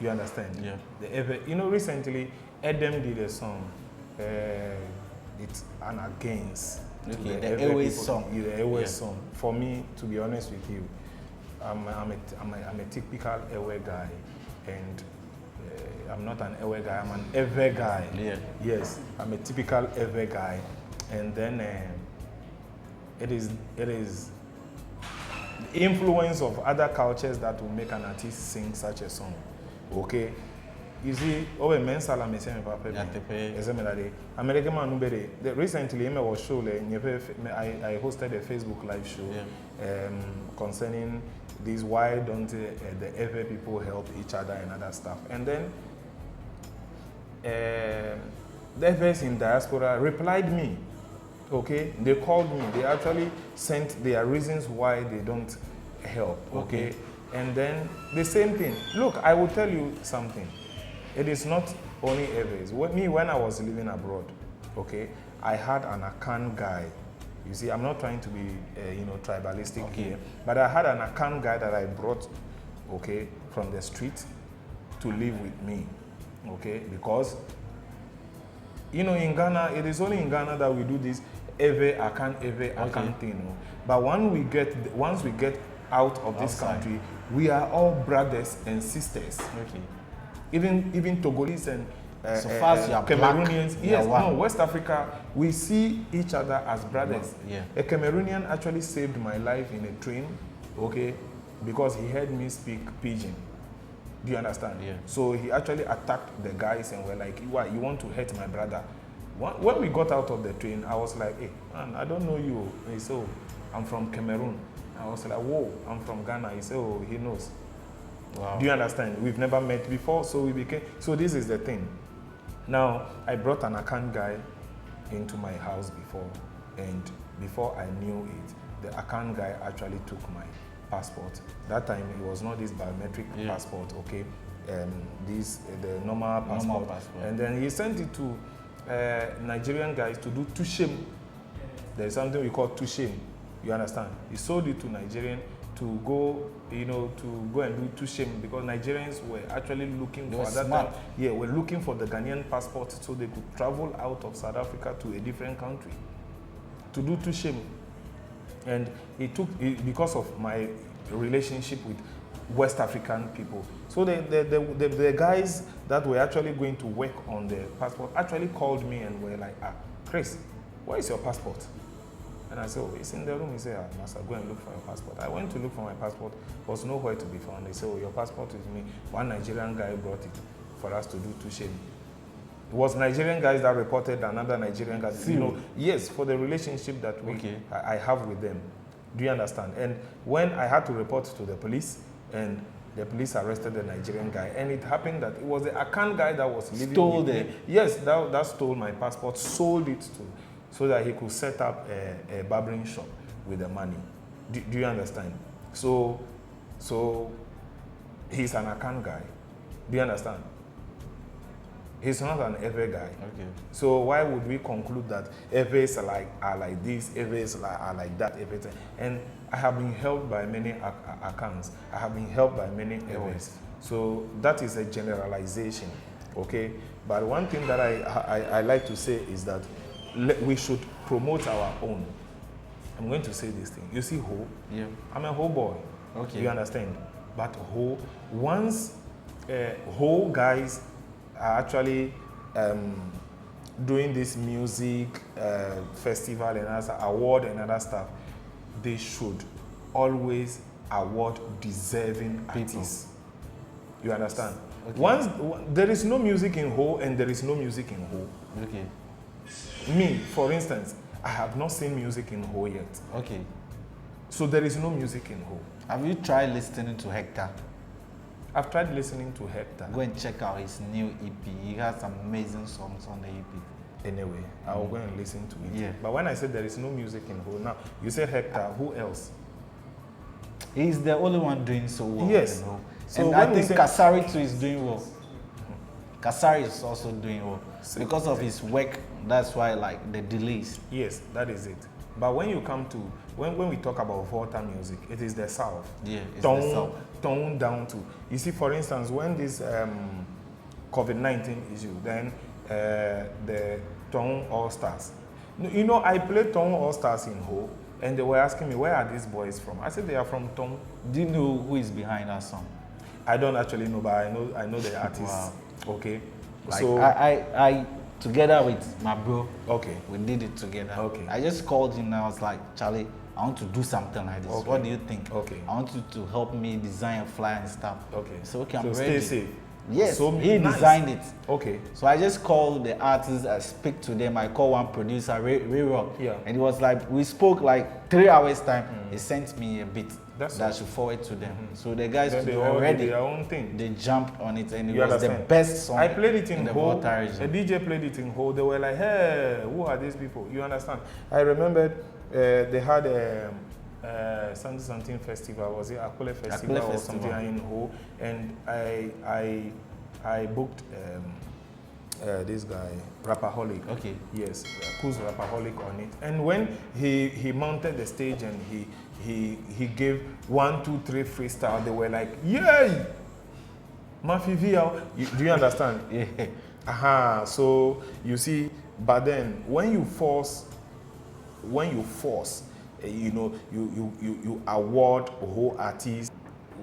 You understand? Yeah. The Ewe, you know, recently, Edem did a song, it's an against. Okay, the Ewe song. The Ewe song. For me, to be honest with you, I'm a typical Ewe guy, and I'm not an Ewe guy, I'm an Ewe guy. Yeah. Yes, I'm a typical Ewe guy, and then it is the influence of other cultures that will make an artist sing such a song. Okay. You see, men salame se me papa. American man recently I was show I hosted a Facebook live show concerning this why don't the Ewe people help each other and other stuff. And then the Ewes in diaspora replied me. Okay, they called me. They actually sent their reasons why they don't help. Okay, and then the same thing. Look, I will tell you something. It is not only Ewes. When I was living abroad, okay, I had an Akan guy. You see, I'm not trying to be, tribalistic here, but I had an Akan guy that I brought, okay, from the street to live with me, okay, because, you know, in Ghana, it is only in Ghana that we do this Ewe Akan thing. No? But once we get out of this country, we are all brothers and sisters. Okay. Even Togolese and so far as you are Cameroonians, black, yes, no, West Africa, we see each other as brothers. Yeah. A Cameroonian actually saved my life in a train, okay, because he heard me speak Pidgin. Do you understand? Yeah. So he actually attacked the guys and were like, "Why you want to hurt my brother?" When we got out of the train, I was like, "Hey, man, I don't know you." He said, "Oh, I'm from Cameroon." I was like, "Whoa, I'm from Ghana." He said, "Oh, he knows." Wow. Do you understand? We've never met before, so we became. So this is the thing. Now, I brought an Akan guy into my house before, and before I knew it, the Akan guy actually took my passport. That time, it was not this biometric passport, okay? The normal passport. And then he sent it to Nigerian guys to do tushem. There's something we call tushem. You understand? He sold it to Nigerian to go, and do tushem because Nigerians were actually looking for that time. Yeah, were looking for the Ghanaian passport so they could travel out of South Africa to a different country to do tushem. And because of my relationship with West African people. So the guys that were actually going to work on the passport actually called me and were like, Chris, where is your passport? And I said, oh, it's in the room. He said, I must go and look for your passport. I went to look for my passport, was nowhere to be found. They said, oh, your passport is me. One Nigerian guy brought it for us to do tushem. It was Nigerian guys that reported another Nigerian guy. You know, yes, for the relationship that I have with them. Do you understand? And when I had to report to the police, and the police arrested the Nigerian guy, and it happened that it was the Akan guy that was living with me. Yes, that stole my passport, sold it so that he could set up a barbering shop with the money. Do you understand? So he's an Akan guy. Do you understand? He's not an Ewe guy. Okay. So why would we conclude that Ewes are like this, Ewes are like that, everything? And I have been helped by many Akans. I have been helped by many Ewes. So that is a generalization, okay? But one thing that I like to say is that we should promote our own. I'm going to say this thing. You see Ho? Yeah. I'm a Ho boy. Okay. You understand? But Ho, once Ho guys are actually doing this music festival and other award and other stuff, they should always award deserving artists. You understand? Okay. Once there is no music in Ho and there is no music in Ho. Okay. Me, for instance, I have not seen music in Ho yet. Okay. So there is no music in Ho. Have you tried listening to Hector? I've tried listening to Hector. Go and check out his new EP. He has some amazing songs on the EP. Anyway, I'll go and listen to it. Yeah. But when I said there is no music in Ho, now you said Hector, who else? He's the only one doing so well. Yes. You know? So and I think Kasari too is doing well. Kasari is also doing well. Because of his work, that's why like the delays. Yes, that is it. But when you come to, when we talk about Volta music, it is the South. Yeah, it's the South. Tone down to, you see, for instance, when this COVID-19 issue, then the Tone All-Stars. You know, I played Tone All-Stars in Ho, and they were asking me, where are these boys from? I said, they are from Tone. Do you know who is behind that song? I don't actually know, but I know the artist. Wow. Okay. Like so I together with my bro. Okay. We did it together. Okay. I just called him and I was like, Charlie, I want to do something like this. Okay. What do you think? Okay. I want you to help me design a flyer and stuff. Okay. So okay, I'm so ready. Stay safe. Yes, so he nice. designed it. Okay. So I just called the artists, I speak to them, I call one producer, Ray Rock. Yeah. And it was like, we spoke like 3 hours time. He sent me a beat that I should forward to them. So the guys already, their own thing. They jumped on it and it was the best song. I played it in the Ho. Volta region. The DJ played it in Ho. They were like, hey, who are these people? You understand? I remembered they had something festival, was it Akule Festival or something in Ho, and I booked this guy, Rapaholic. Okay. Yes, who's Rapaholic on it. And when he mounted the stage and he gave 1, 2, 3 freestyle, they were like, yay! Mafia, do you understand? Yeah. Aha. So you see, but then when you force, you know, you award a whole artist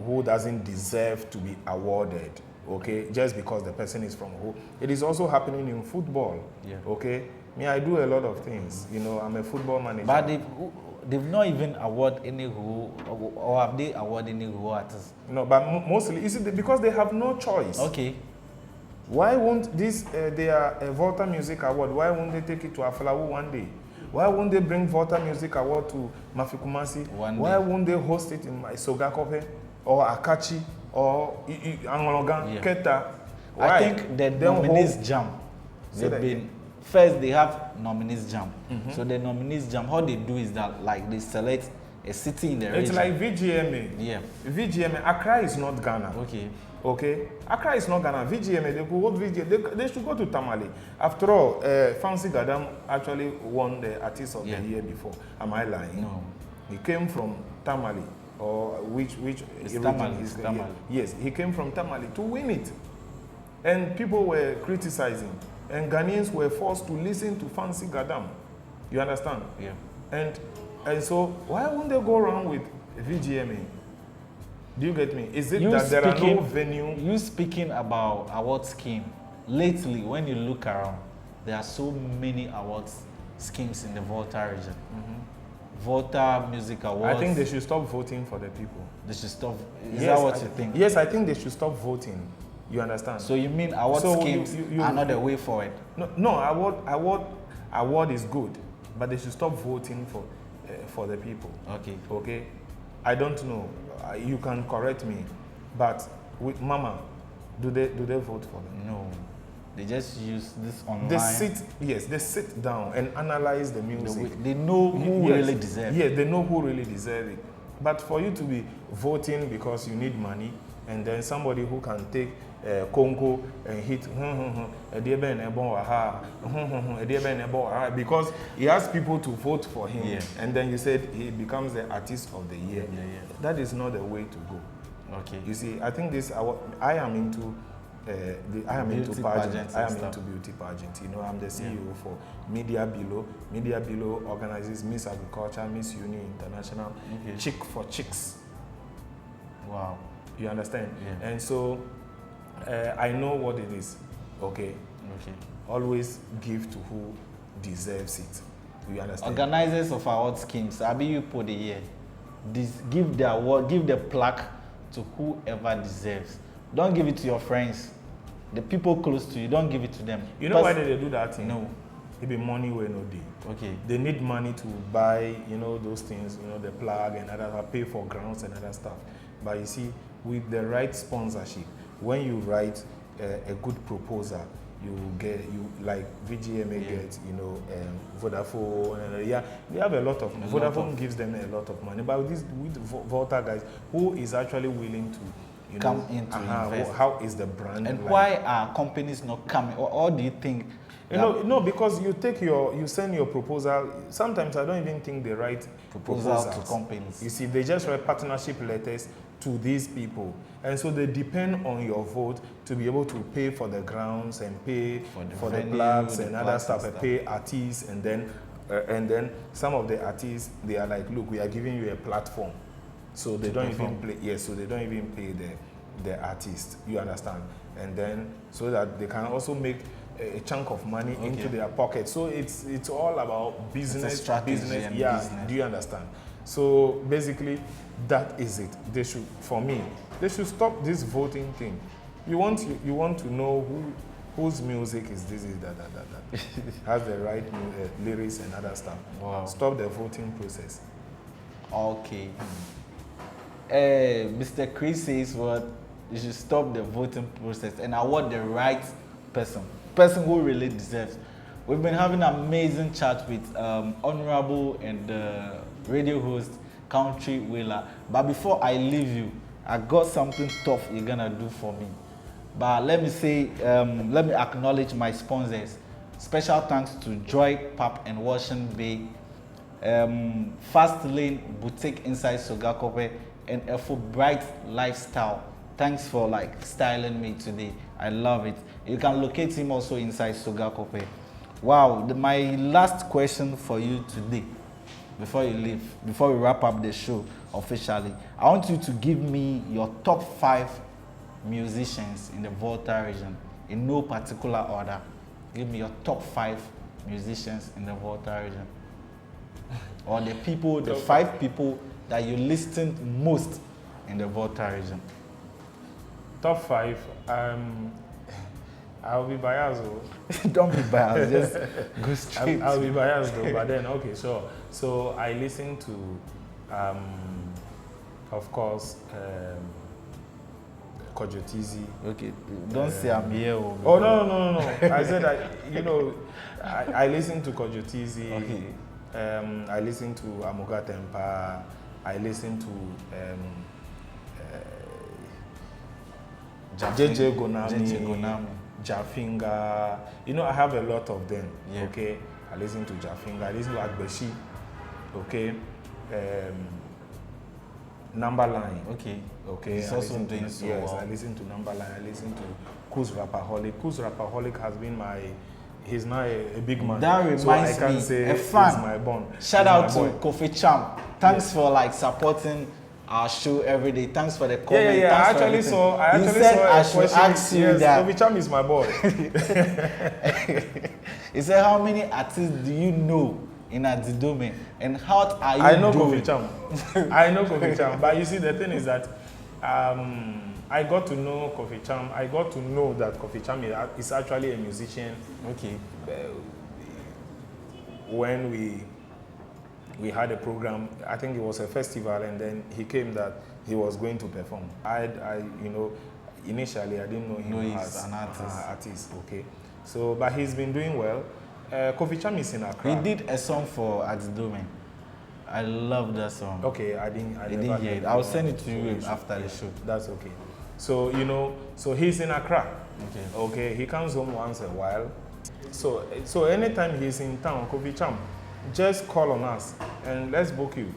who doesn't deserve to be awarded, okay, just because the person is from who. It is also happening in football, yeah. Okay. Me, I do a lot of things, you know, I'm a football manager. But they've not even awarded any who, or have they awarded any who artists? No, but mostly, is it because they have no choice? Okay. Why won't this, their Volta Music Award, why won't they take it to Aflawu one day? Why won't they bring Volta Music Award to Mafikumasi? Why won't they host it in Sogakope or Akachi or Angologan, Keta? Why? I think the nominees jam. First, they have nominees jam. So the nominees jam, how they do is that like they select a city in the region. It's like VGMA. Yeah. VGMA, Accra is not Ghana. Okay. Okay, Accra is not Ghana. VGMA, they could hold VGMA. They should go to Tamale. After all, Fancy Gadam actually won the Artist of the Year before. Am I lying? No. He came from Tamale, or which Tamale. Is Tamale. Yes, he came from Tamale to win it, and people were criticizing, and Ghanaians were forced to listen to Fancy Gadam. You understand? Yeah. And so why won't they go around with VGMA? Do you get me? Is it that there are no venue? You speaking about award scheme, lately when you look around, there are so many awards schemes in the Volta region. Volta Music Awards. I think they should stop voting for the people. They should stop. Is that what you think? Yes, I think they should stop voting. You understand? So you mean award schemes are not the way forward? No, award is good, but they should stop voting for the people. Okay. Okay. I don't know. You can correct me, but with Mama, do they vote for them? No, they just use this online. They sit down and analyze the music. They know who really deserves it. Yes, they know who really deserves it. But for you to be voting because you need money, and then somebody who can take Congo and hit because he has people to vote for him, and then you said he becomes the Artist of the Year. That is not the way to go. Okay. You see, I think I am into into pageant. I am into beauty pageant. You know, I'm the CEO for Media Below. Media Below organizes Miss Agriculture, Miss Uni International, Chick for Chicks. Wow. You understand? Yeah. And so I know what it is. Okay. Always give to who deserves it. You understand? Organizers of award schemes, Abi you put the year. Give the award, give the plaque to whoever deserves. Don't give it to your friends. The people close to you, don't give it to them. You know why they do that thing? No. It be money where no day. Okay. They need money to buy, you know, those things, you know, the plug and other, pay for grounds and other stuff. But you see, with the right sponsorship, when you write a good proposal, you get, like VGMA gets, you know, Vodafone, they have a lot of money. Vodafone gives them a lot of money. But with Volta guys, who is actually willing to come into invest? How is the brand? And why are companies not coming? Or do you think? No, because you send your proposal. Sometimes I don't even think they write proposals to companies. You see, they just write partnership letters to these people, and so they depend on your vote to be able to pay for the grounds and pay for the plaques and other stuff, and pay artists, and then some of the artists, they are like, look, we are giving you a platform, so they don't even play. Yes, so they don't even pay the artist. You understand? And then so that they can also make a chunk of money into their pocket. So it's all about business. Business. Do you understand? So basically, that is it. They should stop this voting thing. You want to know whose music is this, that. Has the right lyrics and other stuff. Wow. Stop the voting process. Okay. Mr. Chris says what? You should stop the voting process and award the right person who really deserves. We've been having an amazing chat with Honorable and radio host Country Wailer. But before I leave you, I got something tough you're gonna do for me. But let me say, let me acknowledge my sponsors. Special thanks to Joy Pub and Washing Bay, Fast Lane Boutique inside Sogakope, and Efo Bright Lifestyle. Thanks for styling me today. I love it. You can locate him also inside Sogakope. Wow, my last question for you today, before you leave, before we wrap up the show officially, I want you to give me your top 5 musicians in the Volta region, in no particular order. Give me your top 5 musicians in the Volta region. Or the 5 people that you listened most in the Volta region. Top 5. I'll be biased though. Don't be biased, just go straight. I'll be biased though, but then, okay, sure. So I listen to, of course, Kojotizi. Okay, don't say I'm here. Oh, no. I said I listen to Kojotizi. Okay. I listen to Amoga Tempa. I listen to JJ Gonami. Jafinga, I have a lot of them. Yeah. Okay, I listen to Jafinga. I listen to AgbeKo's. Okay, Number Line. Okay. He's also doing so well. Yes, I listen to Number Line. I listen to Kuz Rapaholic. Kuz Rapaholic has been he's now a big man. That reminds so I can me, say a fan. He's my bond. Shout out to Kofi Cham. Thanks for supporting our show every day. Thanks for the comment. Yeah. I actually saw a question. Ask you that. Kofi Cham is my boy. He said, how many artists do you know in Adzidome? And how are you I know doing? Kofi Cham. I know Kofi Cham. But you see, the thing is that I got to know Kofi Cham. I got to know that Kofi Cham is actually a musician. Okay. When we had a program, I think it was a festival, and then he came that he was going to perform. Initially I didn't know him as an artist. Okay, so but he's been doing well. Kofi Cham is in Accra. He did a song for Adzidome. I love that song. Okay, I didn't hear it. I'll send it to you after the show. That's okay. So so he's in Accra. Okay, he comes home once a while. So anytime he's in town, Kofi Cham, just call on us and let's book you.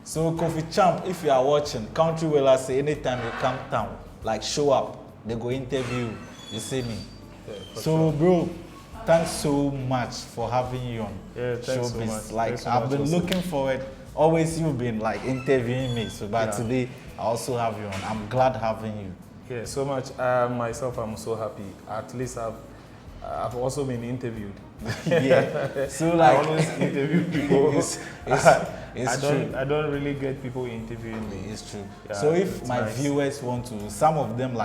So Kofi Cham, if you are watching, Country Wailer say anytime you come town, show up, they go interview you. You see me? Yeah, so sure. Bro, thanks so much for having you on ShowBiz. So much. I've been looking forward. Always you've been interviewing me. But today I also have you on. I'm glad having you. Yeah, so much. Myself, I'm so happy. At least I've also been interviewed. Yeah. So I always interview people. It's true. I don't really get people interviewing me. It's true. Yeah, so if my viewers want to, some of them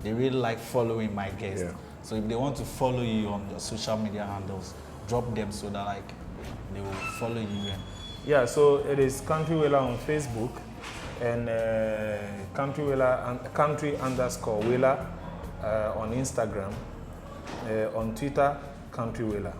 they really like following my guests. Yeah. So if they want to follow you on your social media handles, drop them so that they will follow you. Yeah. So it is Country Wailer on Facebook and Country Wailer and Country_Wailer on Instagram. On Twitter, Country Wailer.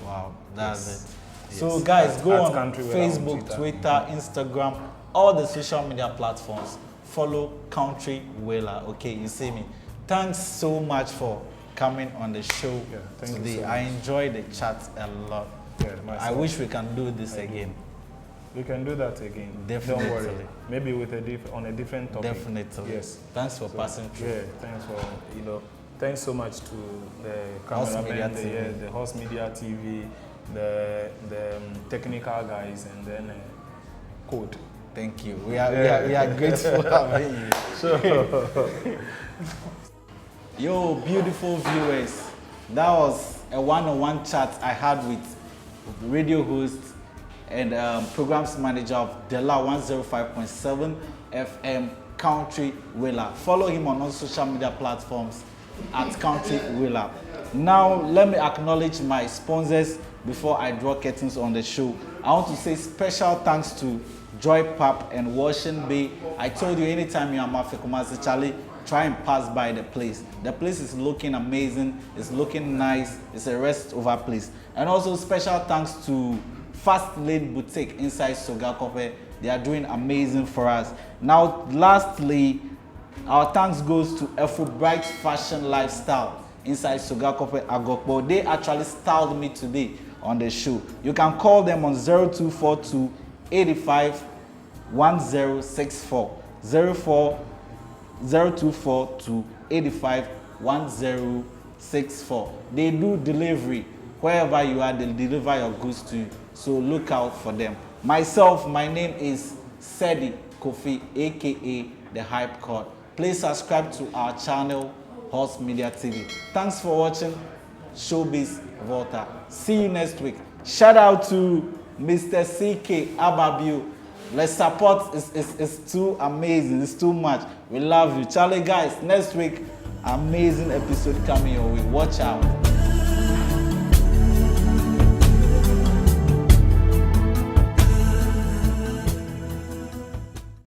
Wow, that's it. So guys, go on Facebook, Twitter, Instagram, all the social media platforms. follow Country Wailer. Okay, you see me. Thanks so much for coming on the show today. So I enjoyed the chat a lot. Yeah, I wish we can do this again. We can do that again. Definitely. Don't worry. Maybe with on a different topic. Definitely. Yes. Thanks for passing through. Yeah, thanks for thanks so much to the cameraman, the HORS Media TV, the technical guys, and then Code. Thank you. We are grateful having you. Sure. Yo, beautiful viewers. That was a one-on-one chat I had with radio host and programs manager of Dela 105.7 FM Country Wailer. Follow him on all social media platforms at Country Wailer. Now, let me acknowledge my sponsors before I draw curtains on the show. I want to say special thanks to Joy Pub and Washing Bay. I told you anytime you're Mafe Kumasi Charlie, try and pass by the place. The place is looking amazing, it's looking nice, it's a rest over place. And also special thanks to Fast Lane Boutique inside Sogakope. They are doing amazing for us. Now, lastly, our thanks goes to Bright Fashion Lifestyle inside Sogakope Agokpo. They actually styled me today on the show. You can call them on 0242 85 1064 0242 85 1064. They do delivery. Wherever you are, they'll deliver your goods to you. So look out for them. Myself, my name is Sedi Kofi, aka The Hype Cord. Please subscribe to our channel, HORS Media TV. Thanks for watching ShowBiz Volta. See you next week. Shout out to Mr. CK Ababu. The support is too amazing. It's too much. We love you. Charlie, guys, next week, amazing episode coming your way. Watch out.